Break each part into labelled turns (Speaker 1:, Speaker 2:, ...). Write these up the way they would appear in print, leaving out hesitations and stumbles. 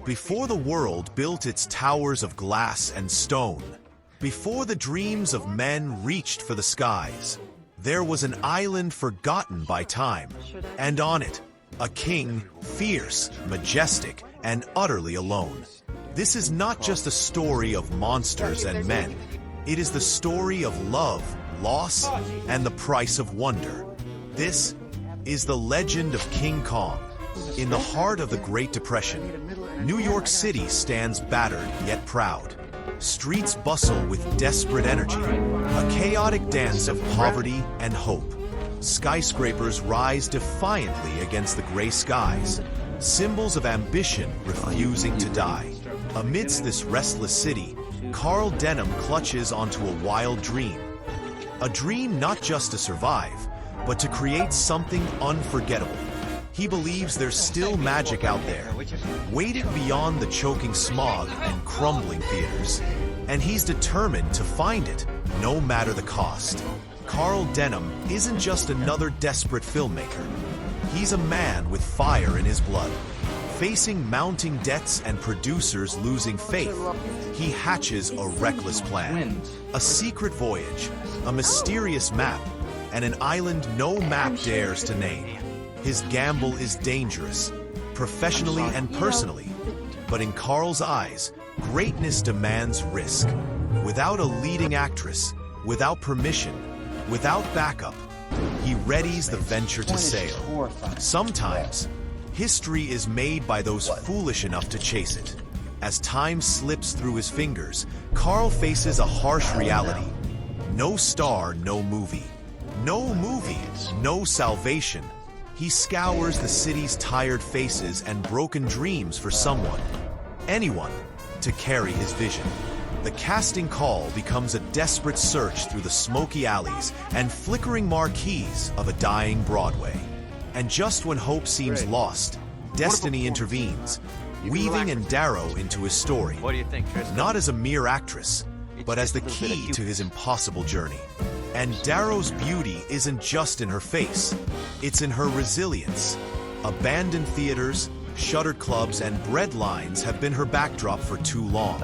Speaker 1: Before the world built its towers of glass and stone, before the dreams of men reached for the skies, there was an island forgotten by time, and on it, a king, fierce, majestic, and utterly alone. This is not just a story of monsters and men. It is the story of love, loss, and the price of wonder. This is the legend of King Kong. In the heart of the Great Depression, New York City stands battered yet proud. Streets bustle with desperate energy, a chaotic dance of poverty and hope. Skyscrapers rise defiantly against the gray skies, symbols of ambition refusing to die. Amidst this restless city, Carl Denham clutches onto a wild dream. A dream not just to survive, but to create something unforgettable. He believes there's still magic out there, waiting beyond the choking smog and crumbling theaters. And he's determined to find it, no matter the cost. Carl Denham isn't just another desperate filmmaker. He's a man with fire in his blood. Facing mounting debts and producers losing faith, he hatches a reckless plan. A secret voyage, a mysterious map, and an island no map dares to name. His gamble is dangerous, professionally and personally, but in Carl's eyes, greatness demands risk. Without a leading actress, without permission, without backup, he readies the venture to sail. Sometimes, history is made by those foolish enough to chase it. As time slips through his fingers, Carl faces a harsh reality. No star, no movie. No movie, no salvation. He scours the city's tired faces and broken dreams for someone, anyone, to carry his vision. The casting call becomes a desperate search through the smoky alleys and flickering marquees of a dying Broadway. And just when hope seems lost, destiny intervenes, weaving Ann Darrow into his story.
Speaker 2: What do you think, Tristan?
Speaker 1: Not as a mere actress, but as the key to his impossible journey. And Darrow's beauty isn't just in her face, it's in her resilience. Abandoned theaters, shuttered clubs, and bread lines have been her backdrop for too long.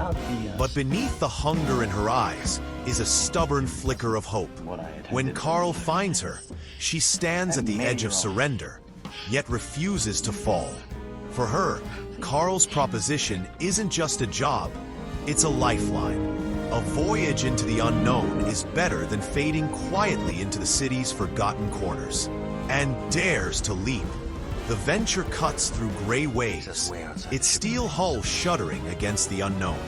Speaker 1: But beneath the hunger in her eyes is a stubborn flicker of hope. When Carl finds her, she stands at the edge of surrender, yet refuses to fall. For her, Carl's proposition isn't just a job, it's a lifeline. A voyage into the unknown is better than fading quietly into the city's forgotten corners. And dares to leap. The venture cuts through gray waves, its steel hull shuddering against the unknown.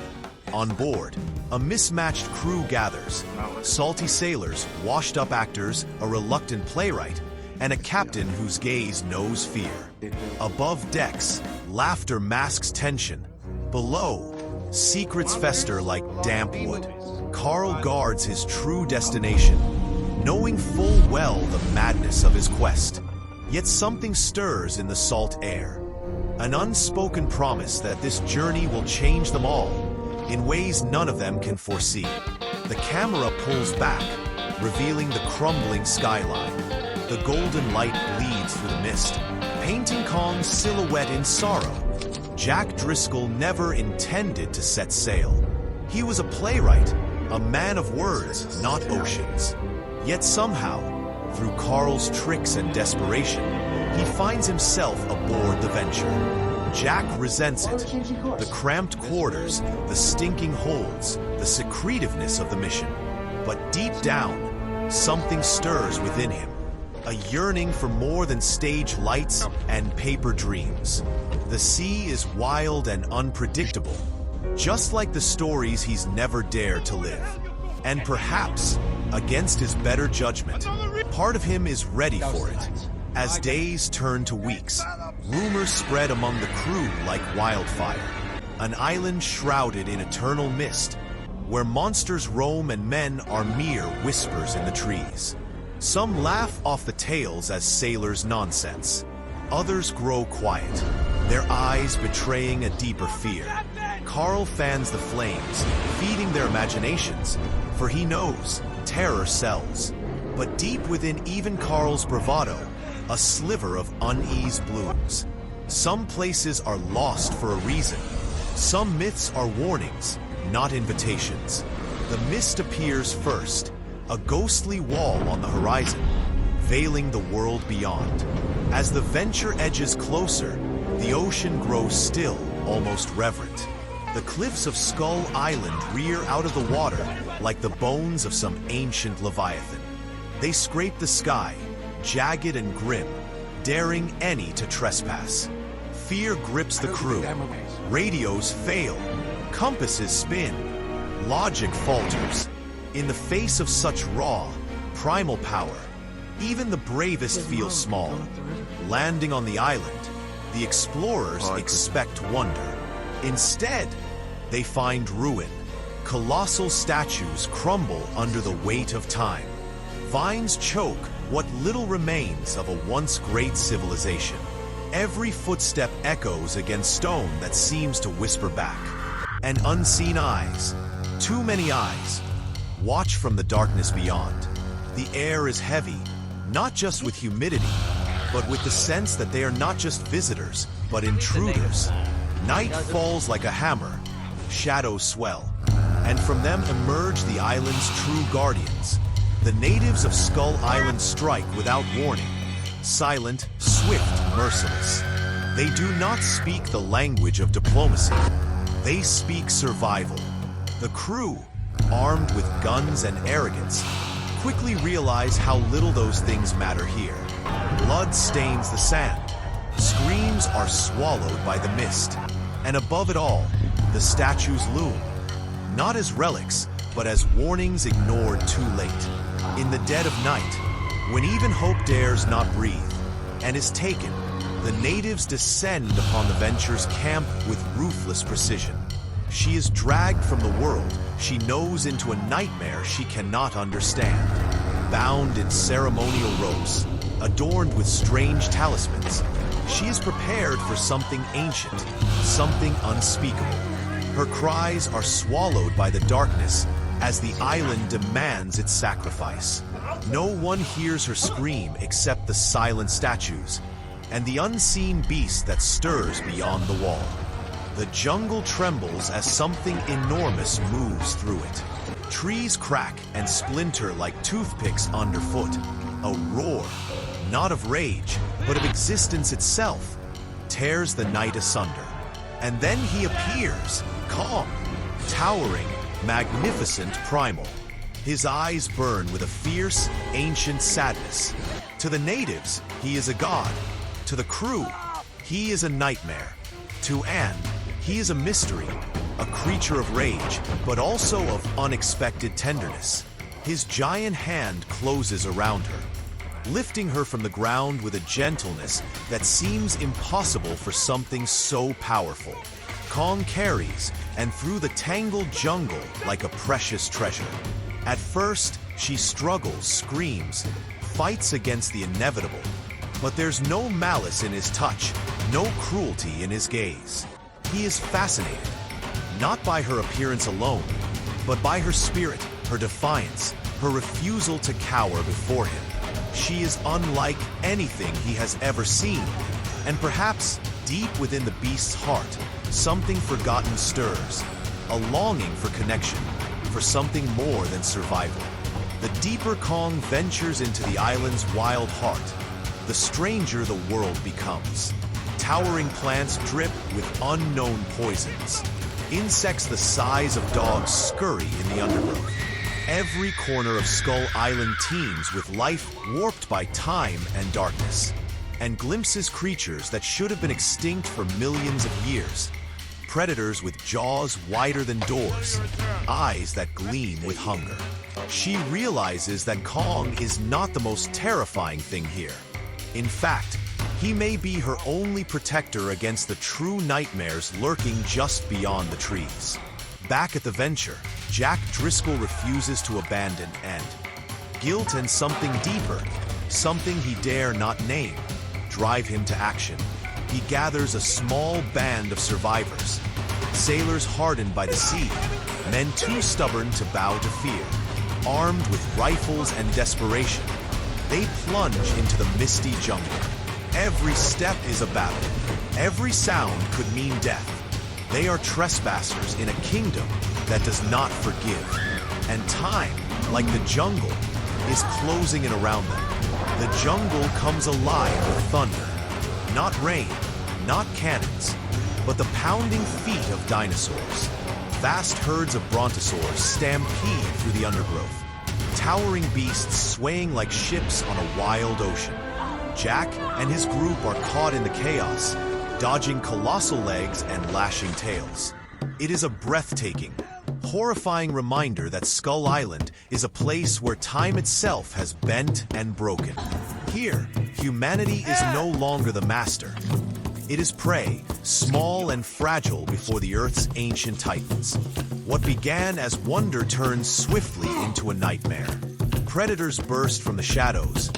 Speaker 1: On board, a mismatched crew gathers. Salty sailors, washed-up actors, a reluctant playwright, and a captain whose gaze knows fear. Above decks, laughter masks tension. Below, secrets fester like damp wood. Carl guards his true destination, knowing full well the madness of his quest. Yet something stirs in the salt air. An unspoken promise that this journey will change them all, in ways none of them can foresee. The camera pulls back, revealing the crumbling skyline. The golden light bleeds through the mist, painting Kong's silhouette in sorrow. Jack Driscoll never intended to set sail. He was a playwright, a man of words, not oceans. Yet somehow, through Carl's tricks and desperation, he finds himself aboard the venture. Jack resents it. The cramped quarters, the stinking holds, the secretiveness of the mission. But deep down, something stirs within him. A yearning for more than stage lights and paper dreams. The sea is wild and unpredictable, just like the stories he's never dared to live. And perhaps, against his better judgment, part of him is ready for it. As days turn to weeks, rumors spread among the crew like wildfire. An island shrouded in eternal mist, where monsters roam and men are mere whispers in the trees. Some laugh off the tales as sailors' nonsense. Others grow quiet, their eyes betraying a deeper fear. Carl fans the flames, feeding their imaginations, for he knows terror sells. But deep within even Carl's bravado, a sliver of unease blooms. Some places are lost for a reason. Some myths are warnings, not invitations. The mist appears first, a ghostly wall on the horizon, veiling the world beyond. As the venture edges closer, the ocean grows still, almost reverent. The cliffs of Skull Island rear out of the water like the bones of some ancient leviathan. They scrape the sky, jagged and grim, daring any to trespass. Fear grips the crew. Radios fail. Compasses spin. Logic falters. In the face of such raw, primal power, even the bravest feel small. Landing on the island, the explorers expect wonder. Instead, they find ruin. Colossal statues crumble under the weight of time. Vines choke what little remains of a once great civilization. Every footstep echoes against stone that seems to whisper back. And unseen eyes, too many eyes, watch from the darkness beyond. The air is heavy, not just with humidity, but with the sense that they are not just visitors, but intruders. Night falls like a hammer, shadows swell, and from them emerge the island's true guardians. The natives of Skull Island strike without warning, silent, swift, merciless. They do not speak the language of diplomacy. They speak survival. The crew, armed with guns and arrogance, quickly realize how little those things matter here. Blood stains the sand. Screams are swallowed by the mist. And above it all, the statues loom. Not as relics, but as warnings ignored too late. In the dead of night, when even hope dares not breathe, and is taken, the natives descend upon the Venture's camp with ruthless precision. She is dragged from the world she knows into a nightmare she cannot understand. Bound in ceremonial robes, adorned with strange talismans, she is prepared for something ancient, something unspeakable. Her cries are swallowed by the darkness as the island demands its sacrifice. No one hears her scream except the silent statues and the unseen beast that stirs beyond the wall. The jungle trembles as something enormous moves through it. Trees crack and splinter like toothpicks underfoot. A roar, not of rage, but of existence itself, tears the night asunder. And then he appears, calm, towering, magnificent, primal. His eyes burn with a fierce, ancient sadness. To the natives, he is a god. To the crew, he is a nightmare. To Ann, he is a mystery, a creature of rage, but also of unexpected tenderness. His giant hand closes around her, lifting her from the ground with a gentleness that seems impossible for something so powerful. Kong carries, and through the tangled jungle like a precious treasure. At first, she struggles, screams, fights against the inevitable. But there's no malice in his touch, no cruelty in his gaze. He is fascinated, not by her appearance alone, but by her spirit, her defiance, her refusal to cower before him. She is unlike anything he has ever seen, and perhaps deep within the beast's heart, something forgotten stirs, a longing for connection, for something more than survival. The deeper Kong ventures into the island's wild heart, the stranger the world becomes. Towering plants drip with unknown poisons. Insects the size of dogs scurry in the undergrowth. Every corner of Skull Island teems with life warped by time and darkness, and glimpses creatures that should have been extinct for millions of years. Predators with jaws wider than doors, eyes that gleam with hunger. She realizes that Kong is not the most terrifying thing here. In fact, he may be her only protector against the true nightmares lurking just beyond the trees. Back at the Venture, Jack Driscoll refuses to abandon and guilt and something deeper, something he dare not name, drive him to action. He gathers a small band of survivors, sailors hardened by the sea, men too stubborn to bow to fear. Armed with rifles and desperation, they plunge into the misty jungle. Every step is a battle. Every sound could mean death. They are trespassers in a kingdom that does not forgive. And time, like the jungle, is closing in around them. The jungle comes alive with thunder. Not rain, not cannons, but the pounding feet of dinosaurs. Vast herds of brontosaurs stampede through the undergrowth. Towering beasts swaying like ships on a wild ocean. Jack and his group are caught in the chaos, dodging colossal legs and lashing tails. It is a breathtaking, horrifying reminder that Skull Island is a place where time itself has bent and broken. Here, humanity is no longer the master. It is prey, small and fragile before the Earth's ancient titans. What began as wonder turns swiftly into a nightmare. Predators burst from the shadows,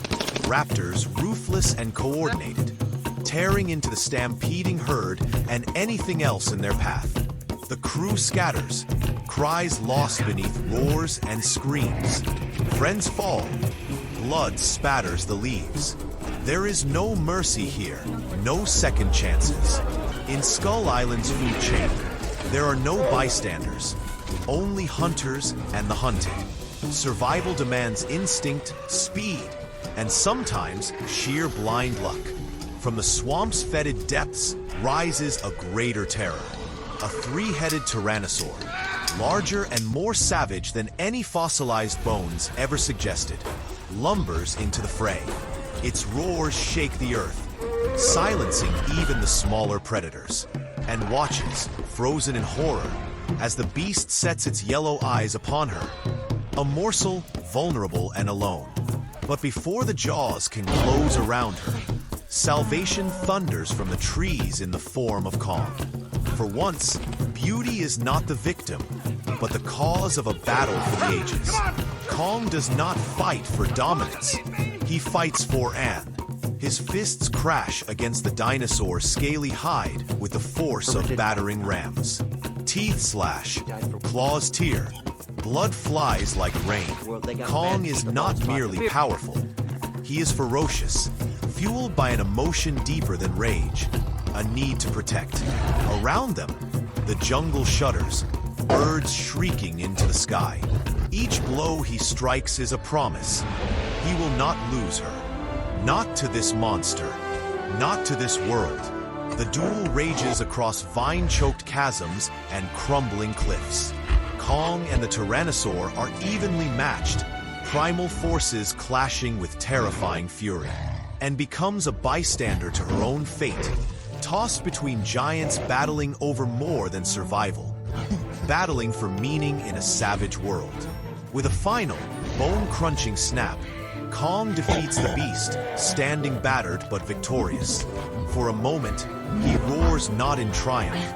Speaker 1: raptors ruthless and coordinated, tearing into the stampeding herd and anything else in their path. The crew scatters, cries lost beneath roars and screams. Friends fall, blood spatters the leaves. There is no mercy here, no second chances. In Skull Island's food chain, there are no bystanders, only hunters and the hunted. Survival demands instinct, speed, and sometimes sheer blind luck. From the swamp's fetid depths rises a greater terror. A three-headed tyrannosaur, larger and more savage than any fossilized bones ever suggested, lumbers into the fray. Its roars shake the earth, silencing even the smaller predators, and watches, frozen in horror, as the beast sets its yellow eyes upon her. A morsel, vulnerable and alone. But before the jaws can close around her, salvation thunders from the trees in the form of Kong. For once, beauty is not the victim, but the cause of a battle for the ages. Kong does not fight for dominance. He fights for Ann. His fists crash against the dinosaur's scaly hide with the force of battering rams. Teeth slash, claws tear, blood flies like rain. Kong is not merely powerful. He is ferocious, fueled by an emotion deeper than rage, a need to protect. Around them, the jungle shudders, birds shrieking into the sky. Each blow he strikes is a promise. He will not lose her. Not to this monster. Not to this world. The duel rages across vine-choked chasms and crumbling cliffs. Kong and the Tyrannosaur are evenly matched, primal forces clashing with terrifying fury, and becomes a bystander to her own fate, tossed between giants battling over more than survival, battling for meaning in a savage world. With a final, bone-crunching snap, Kong defeats the beast, standing battered but victorious. For a moment, he roars not in triumph,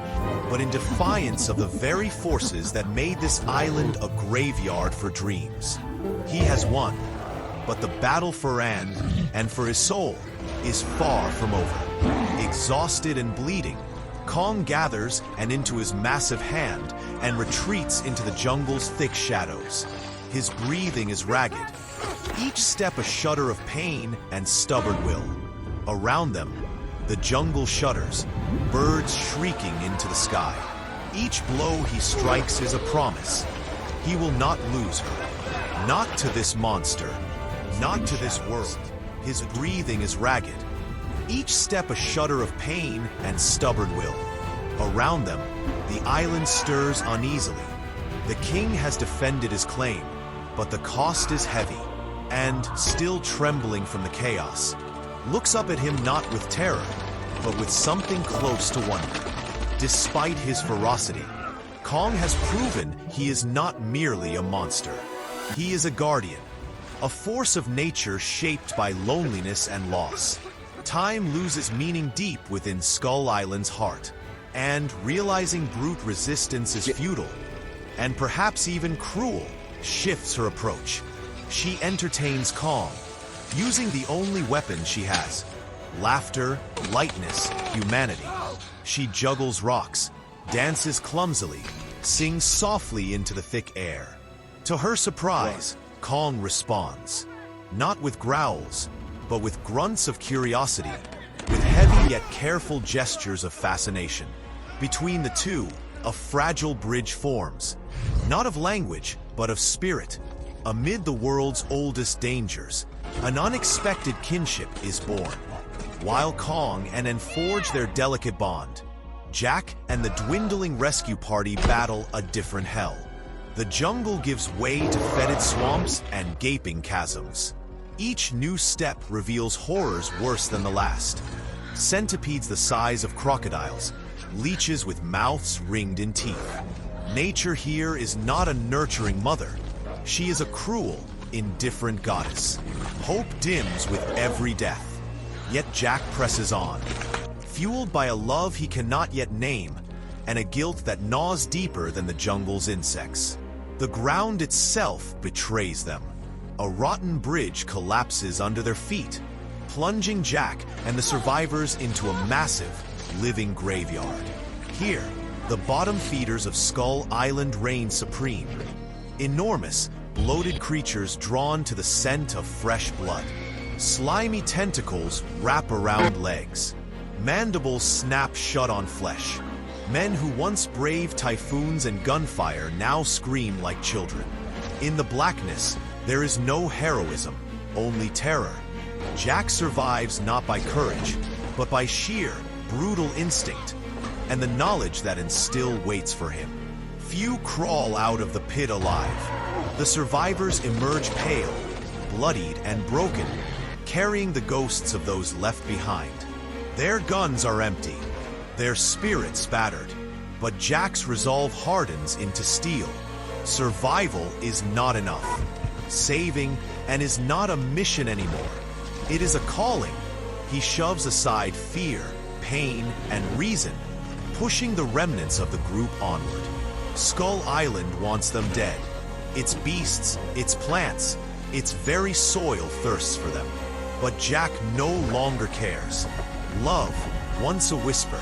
Speaker 1: but in defiance of the very forces that made this island a graveyard for dreams. He has won, but the battle for Ann and for his soul is far from over. Exhausted and bleeding, Kong gathers and into his massive hand and retreats into the jungle's thick shadows. His breathing is ragged, each step a shudder of pain and stubborn will. Around them, the jungle shudders, birds shrieking into the sky. Each blow he strikes is a promise. He will not lose her. Not to this monster. Not to this world. His breathing is ragged, each step a shudder of pain and stubborn will. Around them, the island stirs uneasily. The king has defended his claim, but the cost is heavy, and, still trembling from the chaos, looks up at him not with terror, but with something close to wonder. Despite his ferocity, Kong has proven he is not merely a monster. He is a guardian, a force of nature shaped by loneliness and loss. Time loses meaning deep within Skull Island's heart, and realizing brute resistance is futile, and perhaps even cruel, shifts her approach. She entertains Kong, using the only weapon she has: laughter, lightness, humanity. She juggles rocks, dances clumsily, sings softly into the thick air. To her surprise, Kong responds, not with growls, but with grunts of curiosity, heavy yet careful gestures of fascination. Between the two, a fragile bridge forms, not of language, but of spirit. Amid the world's oldest dangers, an unexpected kinship is born. While Kong and Ann forge their delicate bond, Jack and the dwindling rescue party battle a different hell. The jungle gives way to fetid swamps and gaping chasms. Each new step reveals horrors worse than the last. Centipedes the size of crocodiles, leeches with mouths ringed in teeth. Nature here is not a nurturing mother. She is a cruel, indifferent goddess. Hope dims with every death. Yet Jack presses on, fueled by a love he cannot yet name, and a guilt that gnaws deeper than the jungle's insects. The ground itself betrays them. A rotten bridge collapses under their feet, plunging Jack and the survivors into a massive, living graveyard. Here, the bottom feeders of Skull Island reign supreme. Enormous, bloated creatures drawn to the scent of fresh blood. Slimy tentacles wrap around legs. Mandibles snap shut on flesh. Men who once braved typhoons and gunfire now scream like children. In the blackness, there is no heroism, only terror. Jack survives not by courage, but by sheer, brutal instinct, and the knowledge that still waits for him. Few crawl out of the pit alive. The survivors emerge pale, bloodied and broken, carrying the ghosts of those left behind. Their guns are empty, their spirits battered, but Jack's resolve hardens into steel. Survival is not enough. Saving and is not a mission anymore. It is a calling. He shoves aside fear, pain, and reason, pushing the remnants of the group onward. Skull Island wants them dead. Its beasts, its plants, its very soil thirsts for them. But Jack no longer cares. Love, once a whisper,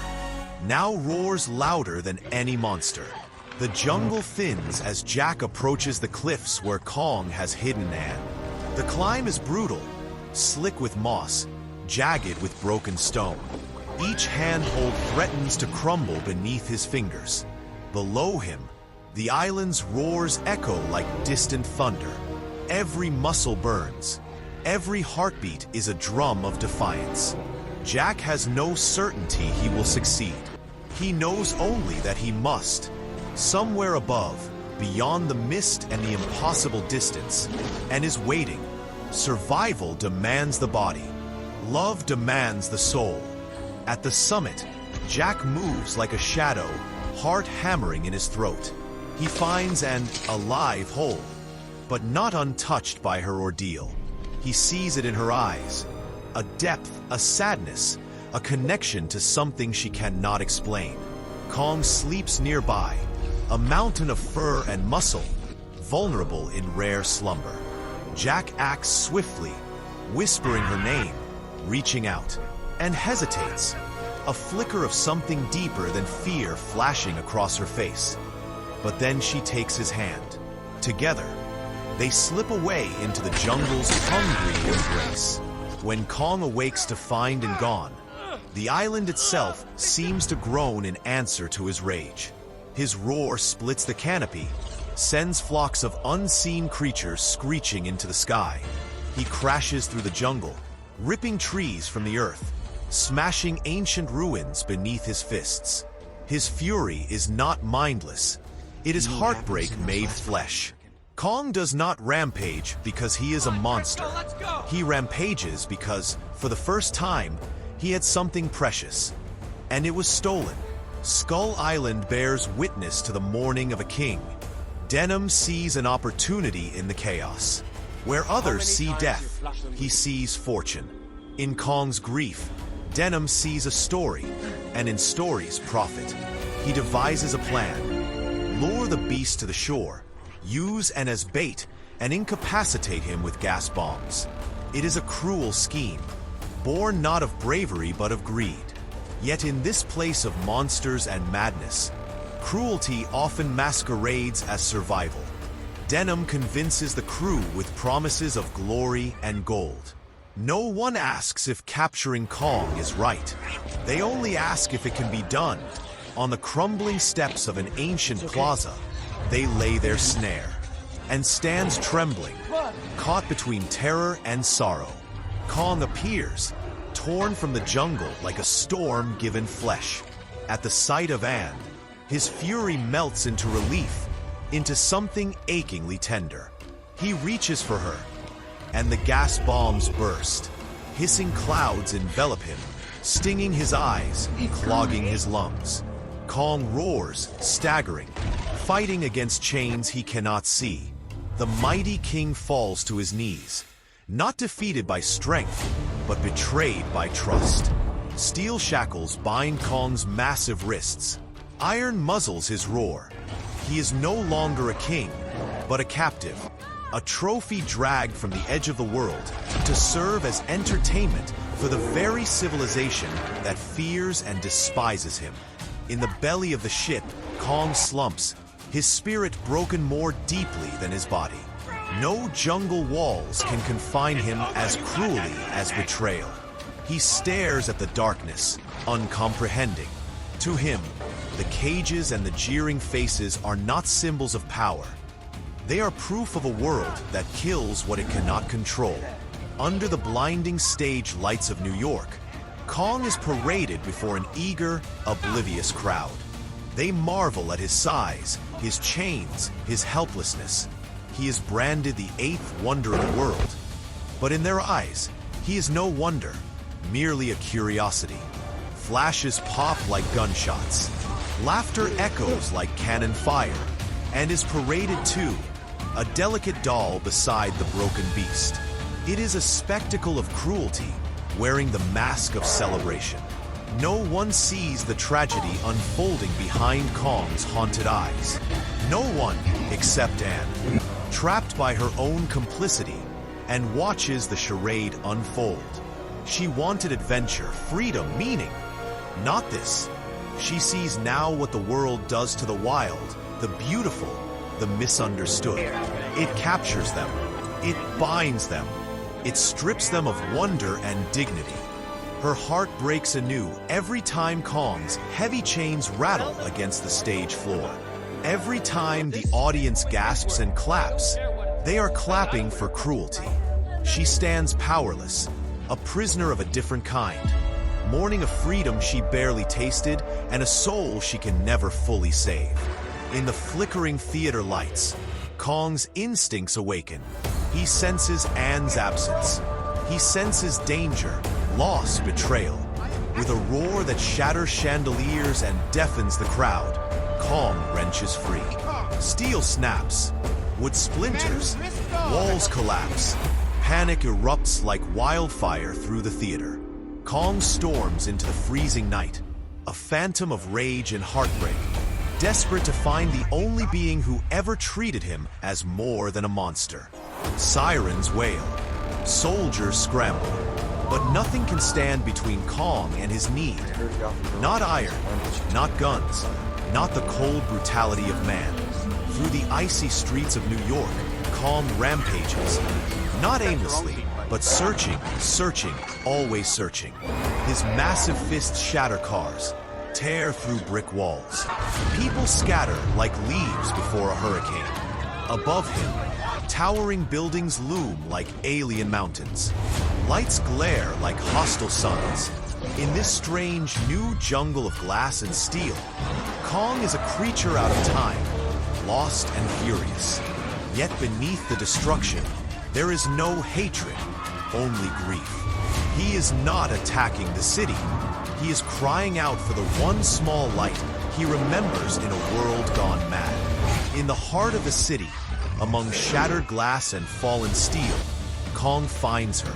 Speaker 1: now roars louder than any monster. The jungle thins as Jack approaches the cliffs where Kong has hidden Ann. The climb is brutal, slick with moss, jagged with broken stone. Each handhold threatens to crumble beneath his fingers. Below him, the island's roars echo like distant thunder. Every muscle burns. Every heartbeat is a drum of defiance. Jack has no certainty he will succeed. He knows only that he must. Somewhere above, beyond the mist and the impossible distance, and is waiting. Survival demands the body. Love demands the soul. At the summit, Jack moves like a shadow, heart hammering in his throat. He finds an alive hole, but not untouched by her ordeal. He sees it in her eyes. A depth, a sadness, a connection to something she cannot explain. Kong sleeps nearby, a mountain of fur and muscle, vulnerable in rare slumber. Jack acts swiftly, whispering her name, reaching out, and hesitates, a flicker of something deeper than fear flashing across her face. But then she takes his hand. Together, they slip away into the jungle's hungry embrace. When Kong awakes to find and gone, the island itself seems to groan in answer to his rage. His roar splits the canopy, sends flocks of unseen creatures screeching into the sky. He crashes through the jungle, ripping trees from the earth, smashing ancient ruins beneath his fists. His fury is not mindless. It is heartbreak made flesh. Kong does not rampage because he is a monster. He rampages because, for the first time, he had something precious. And it was stolen. Skull Island bears witness to the mourning of a king. Denim sees an opportunity in the chaos. Where others see death, he sees fortune. In Kong's grief, Denim sees a story, and in stories, profit. He devises a plan. Lure the beast to the shore, use Ann as bait, and incapacitate him with gas bombs. It is a cruel scheme, born not of bravery but of greed. Yet in this place of monsters and madness, cruelty often masquerades as survival. Denim convinces the crew with promises of glory and gold. No one asks if capturing Kong is right. They only ask if it can be done. On the crumbling steps of an ancient plaza, they lay their snare, and stands trembling, caught between terror and sorrow. Kong appears, torn from the jungle like a storm given flesh. At the sight of Ann, his fury melts into relief, into something achingly tender. He reaches for her, and the gas bombs burst. Hissing clouds envelop him, stinging his eyes, clogging his lungs. Kong roars, staggering, fighting against chains he cannot see. The mighty king falls to his knees, not defeated by strength, but betrayed by trust. Steel shackles bind Kong's massive wrists. Iron muzzles his roar. He is no longer a king, but a captive. A trophy dragged from the edge of the world to serve as entertainment for the very civilization that fears and despises him. In the belly of the ship, Kong slumps, his spirit broken more deeply than his body. No jungle walls can confine him as cruelly as betrayal. He stares at the darkness, uncomprehending. To him, the cages and the jeering faces are not symbols of power. They are proof of a world that kills what it cannot control. Under the blinding stage lights of New York, Kong is paraded before an eager, oblivious crowd. They marvel at his size, his chains, his helplessness. He is branded the eighth wonder of the world. But in their eyes, he is no wonder, merely a curiosity. Flashes pop like gunshots. Laughter echoes like cannon fire, and is paraded too, a delicate doll beside the broken beast. It is a spectacle of cruelty, wearing the mask of celebration. No one sees the tragedy unfolding behind Kong's haunted eyes. No one except Ann, trapped by her own complicity, and watches the charade unfold. She wanted adventure, freedom, meaning. Not this. She sees now what the world does to the wild, the beautiful, the misunderstood. It captures them. It binds them. It strips them of wonder and dignity. Her heart breaks anew every time Kong's heavy chains rattle against the stage floor. Every time the audience gasps and claps, they are clapping for cruelty. She stands powerless, a prisoner of a different kind, mourning a freedom she barely tasted and a soul she can never fully save. In the flickering theater lights, Kong's instincts awaken. He senses Ann's absence. He senses danger, loss, betrayal. With a roar that shatters chandeliers and deafens the crowd, Kong wrenches free. Steel snaps. Wood splinters. Walls collapse. Panic erupts like wildfire through the theater. Kong storms into the freezing night, a phantom of rage and heartbreak, desperate to find the only being who ever treated him as more than a monster. Sirens wail. Soldiers scramble. But nothing can stand between Kong and his need. Not iron, not guns, not the cold brutality of man. Through the icy streets of New York, Kong rampages. Not aimlessly, but searching, searching, always searching. His massive fists shatter cars, tear through brick walls. People scatter like leaves before a hurricane. Above him, towering buildings loom like alien mountains. Lights glare like hostile suns. In this strange new jungle of glass and steel, Kong is a creature out of time, lost and furious. Yet beneath the destruction, there is no hatred, only grief. He is not attacking the city. He is crying out for the one small light he remembers in a world gone mad. In the heart of the city, among shattered glass and fallen steel, Kong finds her,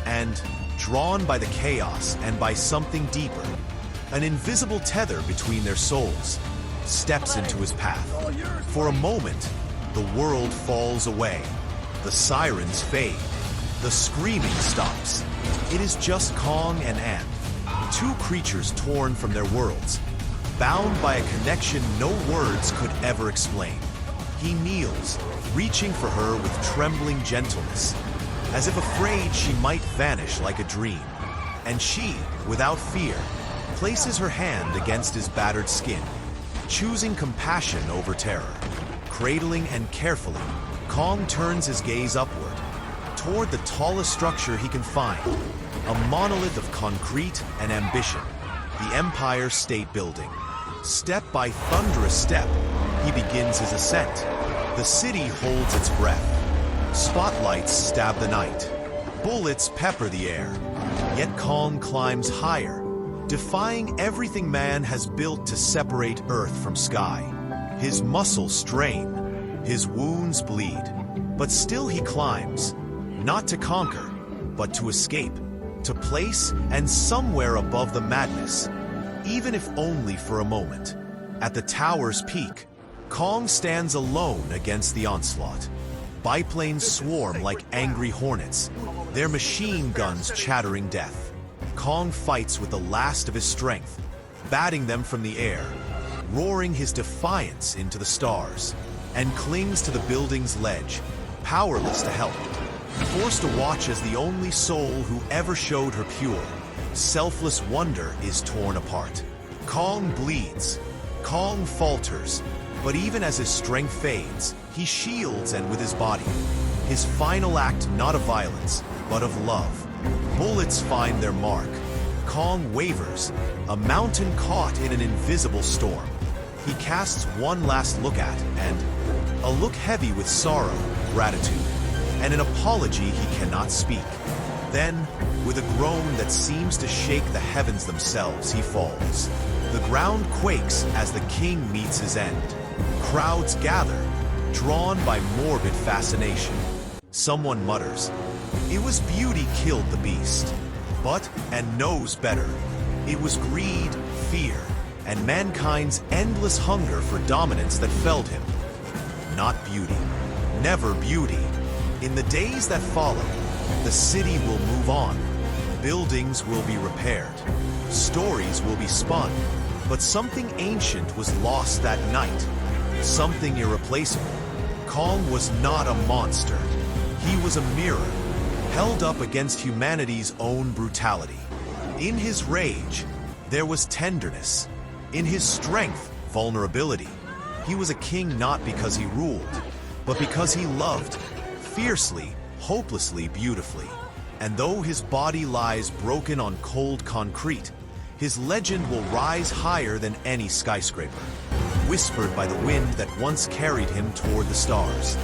Speaker 1: and, drawn by the chaos and by something deeper, an invisible tether between their souls, steps into his path. For a moment, the world falls away. The sirens fade. The screaming stops. It is just Kong and Ann, two creatures torn from their worlds, bound by a connection no words could ever explain. He kneels, reaching for her with trembling gentleness. as if afraid she might vanish like a dream. And she, without fear, places her hand against his battered skin, choosing compassion over terror. Cradling and carefully, Kong turns his gaze upward, toward the tallest structure he can find, a monolith of concrete and ambition, the Empire State Building. Step by thunderous step, he begins his ascent. The city holds its breath. Spotlights stab the night. Bullets pepper the air. Yet Kong climbs higher, defying everything man has built to separate earth from sky. His muscles strain, his wounds bleed, but still he climbs, not to conquer, but to escape, to place and somewhere above the madness, even if only for a moment. At the tower's peak, Kong stands alone against the onslaught. Biplanes swarm like angry hornets, their machine guns chattering death. Kong fights with the last of his strength, batting them from the air, roaring his defiance into the stars, and clings to the building's ledge, powerless to help. Forced to watch as the only soul who ever showed her pure, selfless wonder is torn apart. Kong bleeds. Kong falters. But even as his strength fades, he shields and with his body. His final act not of violence, but of love. Bullets find their mark. Kong wavers, a mountain caught in an invisible storm. He casts one last look at, and a look heavy with sorrow, gratitude, and an apology he cannot speak. Then, with a groan that seems to shake the heavens themselves, he falls. The ground quakes as the king meets his end. Crowds gather, drawn by morbid fascination. Someone mutters, "It was beauty killed the beast." But, and knows better, it was greed, fear, and mankind's endless hunger for dominance that felled him. Not beauty. Never beauty. In the days that follow, the city will move on. Buildings will be repaired. Stories will be spun. But something ancient was lost that night. Something irreplaceable. Kong was not a monster. He was a mirror, held up against humanity's own brutality. In his rage, there was tenderness. In his strength, vulnerability. He was a king not because he ruled, but because he loved, fiercely, hopelessly, beautifully. And though his body lies broken on cold concrete, his legend will rise higher than any skyscraper, whispered by the wind that once carried him toward the stars.